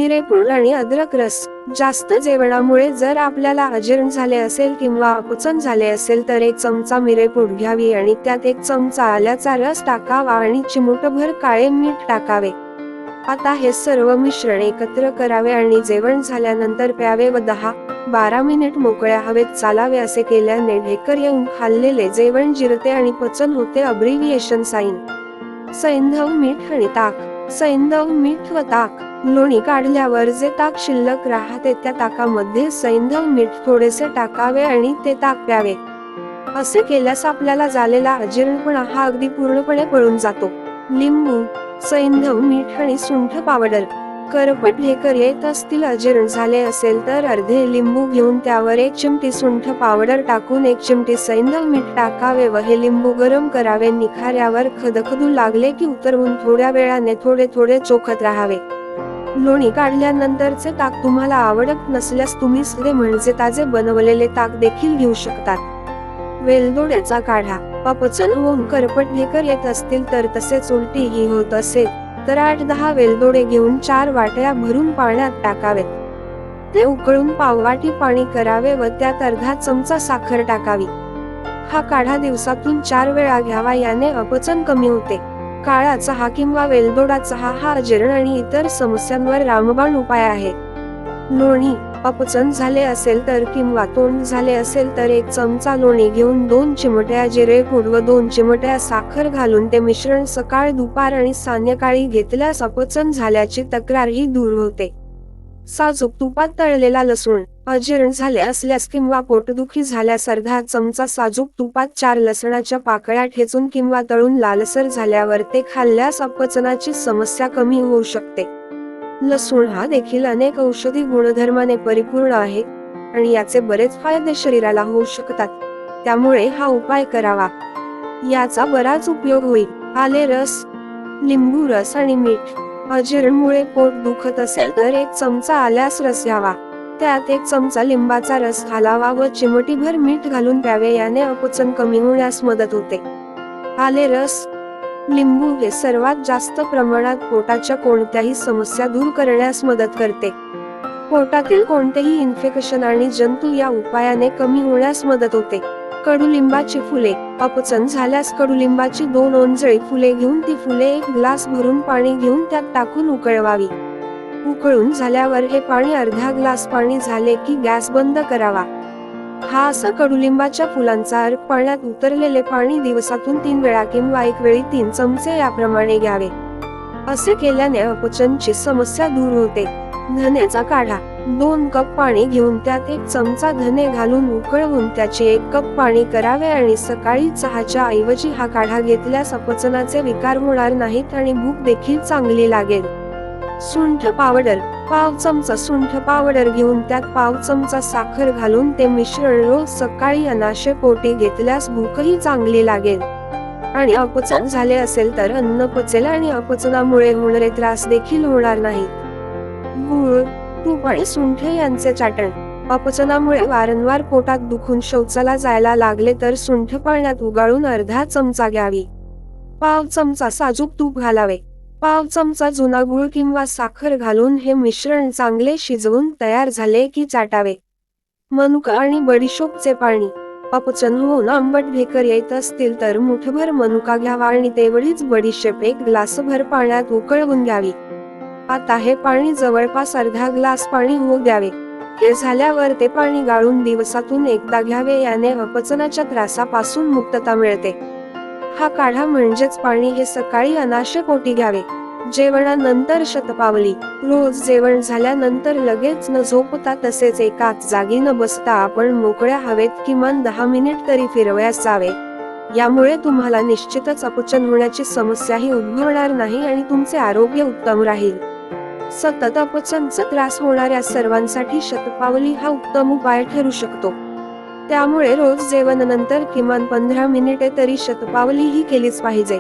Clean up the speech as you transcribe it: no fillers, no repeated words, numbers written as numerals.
मिरेपूड आणि अद्रक रस. जास्त जेवणामुळे जर आपल्याला अजीर्ण झाले असेल किंवा अपचन झाले असेल तर 1 चमचा मिरेपूड घ्यावी आणि त्यात 1 चमचा आल्याचा रस टाकावा आणि चिमूटभर काळे मीठ टाकावे. आता हे सर्व मिश्रण एकत्र करावे आणि जेवण झाल्यानंतर प्यावे व 10-12 मिनिट मोकळ्या हवेत चालावे. असे केल्याने ढेकर येऊन खाल्लेले जेवण जिरते आणि पचन होते. अब्रिव्हिएशन साइन. सैंधव मीठ आणि ताक. सैंधव मीठ व ताक. लोणी काढल्यावर जे ताक शिल्लक राहते त्या ताकामध्ये सैंधव मीठ थोडेसे टाकावे आणि ते ताक प्यावे. असे केल्यास आपल्याला झालेला अजीर्णपणा हा अगदी पूर्णपणे पळून जातो. लिंबू, सैंधव मीठ आणि सुंठ पावडर. करपट ढेकर येत असतील, अजीर्ण झाले असेल तर अर्धे लिंबू घेऊन त्यावर 1 चिमटी सुंठ पावडर टाकून 1 चिमटी सैंधव मीठ टाकावे व हे लिंबू गरम करावे. निखाऱ्यावर खदखदू लागले की उतरवून थोड्या वेळाने थोडे थोडे चोखत राहावे. लोणी काढल्यानंतरचे ताक तुम्हाला आवडत नसल्यास तुम्ही साधे म्हणजे ताजे बनवलेले ताक देखील घेऊ शकतात. वेलदोड्याचा काढा. अपचन होऊन करपट ढेकर येत असतील तर तसेच उलटीही होत असेल तर 8-10 वेलदोडे घेऊन 4 वाट्या भरून पाण्यात टाकावेत. ते उकळून पाववाटी पाणी करावे व त्यात अर्धा चमचा साखर टाकावी. हा काढा दिवसातून 4 वेळा घ्यावा. याने अपचन कमी होते. काळा चहा किंवा वेलदोडा चहा हा अजीर्ण आणि इतर समस्यांवर रामबाण उपाय आहे. लोणी. अपचन झाले असेल तर किंवा तोंड झाले असेल तर 1 चमचा लोणी घेऊन 2 चिमट्या जिरेपूड व 2 चिमट्या साखर घालून ते मिश्रण सकाळ, दुपार आणि संध्याकाळी घेतल्यास अपचन झाल्याची तक्रारही दूर होते. साजूक तुपात तळलेला लसूण. अजीर्ण झाले असल्यास किंवा पोटदुखी झाल्यास अर्धा चमचा साजूक तुपात 4 लसणाच्या पाकळ्या ठेचून किंवा तळून लालसर झाल्यावर ते खाल्ल्यास अपचनाची समस्या कमी होऊ शकते. लसूण हा देखील अनेक औषधी गुणधर्माने परिपूर्ण आहे आणि याचे बरेच फायदे शरीराला होऊ शकतात. त्यामुळे हा उपाय करावा. याचा बराच उपयोग होईल. आले रस, लिंबू रस आणि मीठ. अजीर्णमुळे पोट दुखत असेल तर 1 चमचा आल्यास रस घ्यावा. त्यात 1 चमचा लिंबाचा रस घालावा व चिमटीभर मीठ घालून प्यावे. याने अपचन कमी होण्यास मदत होते. आले रस, लिंबू हे सर्वात जास्त प्रमाणात पोटाच्या कोणत्याही समस्या दूर करण्यास मदत करते. पोटातील कोणतेही इन्फेक्शन आणि जंतू या उपायाने कमी होण्यास मदत होते. कडुलिंबाची फुले. अपचन झाल्यास कडुलिंबाची 2 ओंजळी फुले घेऊन ती फुले 1 ग्लास भरून पाणी घेऊन त्यात टाकून उकळवावी. उकळून झाल्यावर हे पाणी अर्धा ग्लास पाणी झाले की गॅस बंद करावा. हा असा कडुलिंबाच्या फुलांचा अर्क पाण्यात उतरलेले पाणी दिवसातून 3 वेळा किंवा 1 वेळी 3 चमचे याप्रमाणे घ्यावे. असे केल्याने अपचनची समस्या दूर होते. धन्याचा काढा. 2 कप पाणी घेऊन त्यात 1 चमचा धने घालून उकळवून त्याचे 1 कप पाणी करावे आणि सकाळी चहाच्या ऐवजी हा काढा घेतल्यास अपचनाचे विकार होणार नाहीत आणि भूक देखील चांगली लागेल. सुंठ पावडर. पाव चमचा सुंठ पावडर घेऊन त्यात पाव चमचा साखर घालून ते मिश्रण रोज सकाळी अनाशे पोटी घेतल्यास भूकही चांगली लागेल आणि अपचन झाले असेल तर अन्न पचेल आणि अपचनामुळे होणारे त्रास देखील होणार नाहीत. गूळ, तूप आणि सुंठ यांचे चाटण. अपचनामुळे वारंवार पोटात दुखून शौचाला जायला लागले तर सुंठ पाण्यात उगाळून अर्धा चमचा घ्यावी. पाव चमचा साजूक तूप घालावे. पाव चमचा जुना गूळ किंवा साखर घालून हे मिश्रण चांगले शिजवून तयार झाले की चाटावे. मनुका आणि बडीशोपचे पाणी. अपचन होऊन आंबट ढेकर येत असतील तर मुठभर मनुका घ्यावा आणि तेवढीच बडीशेप 1 ग्लासभर पाण्यात उकळवून घ्यावी. आता हे पाणी जवळपास अर्धा ग्लास पाणी होऊ द्यावे. हे झाल्यावर ते पाणी गाळून दिवसातून एकदा घ्यावे. याने अपचनाच्या त्रासापासून मुक्तता मिळते. हा काढा म्हणजेच पाणी हे सकाळी अनाशे पोटी घ्यावे. जेवणानंतर शतपावली. रोज जेवण झाल्यानंतर लगेच न झोपता तसेच एकाच जागी न बसता आपण मोकळ्या हवेत किमान 10 मिनिट तरी फिरवयास जावे. यामुळे तुम्हाला निश्चितच अपचन होण्याची समस्याही उद्भवणार नाही आणि तुमचे आरोग्य उत्तम राहील. सतत अपचनचा त्रास होणाऱ्या सर्वांसाठी शतपावली हा उत्तम उपाय ठरू शकतो. त्यामुळे रोज जेवणानंतर किमान 15 मिनिटे तरी शतपावली ही केलीच पाहिजे.